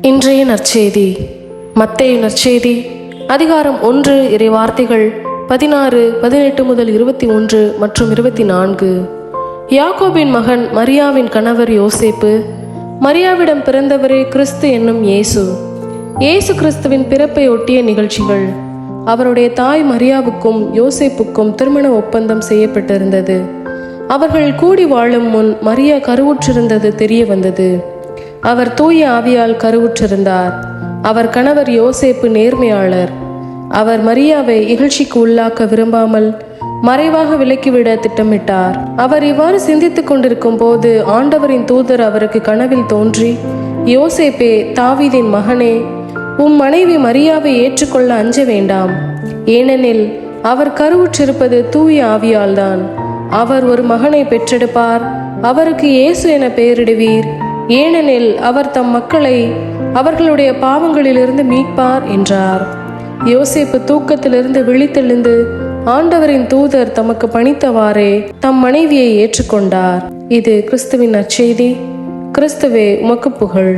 இன்றைய நற்செய்தி மத்தேயு நற்செய்தி அதிகாரம் 1 இறைவார்த்தைகள் 16, 18 முதல் 21 மற்றும் 24. யாக்கோபின் மகன் மரியாவின் கணவர் யோசேப்பு. மரியாவிடம் பிறந்தவரே கிறிஸ்து என்னும் இயேசு. இயேசு கிறிஸ்துவின் பிறப்பை ஒட்டிய நிகழ்ச்சிகள். அவருடைய தாய் மரியாவுக்கும் யோசேப்புக்கும் திருமண ஒப்பந்தம் செய்யப்பட்டிருந்தது. அவர்கள் கூடி வாழும் முன் மரியா கருவுற்றிருந்தது தெரிய வந்தது. அவர் தூய ஆவியால் கருவுற்றிருந்தார். அவர் கணவர் யோசேப்பு நேர்மையாளர். அவர் மரியாவை இகழ்ச்சிக்கு உள்ளாக்க விரும்பாமல் மறைவாக விலக்கிவிட திட்டமிட்டார். அவர் இவ்வாறு சிந்தித்துக் கொண்டிருக்கும் போது ஆண்டவரின் தூதர் அவருக்கு கனவில் தோன்றி, யோசேப்பே, தாவீதின் மகனே, உம் மனைவி மரியாவை ஏற்றுக்கொள்ள அஞ்ச வேண்டாம். ஏனெனில் அவர் கருவுற்றிருப்பது தூய ஆவியால்தான். அவர் ஒரு மகனை பெற்றெடுப்பார். அவருக்கு இயேசு என பெயரிடுவீர். ஏனெனில் அவர் தம் மக்களை அவர்களுடைய பாவங்களிலிருந்து மீட்பார் என்றார். யோசேப்பு தூக்கத்திலிருந்து விழித்தெழுந்து ஆண்டவரின் தூதர் தமக்கு பணித்தவாறே தம் மனைவியை ஏற்றுக்கொண்டார். இது கிறிஸ்துவின் நற்செய்தி. கிறிஸ்துவே, உமக்கு புகழ்.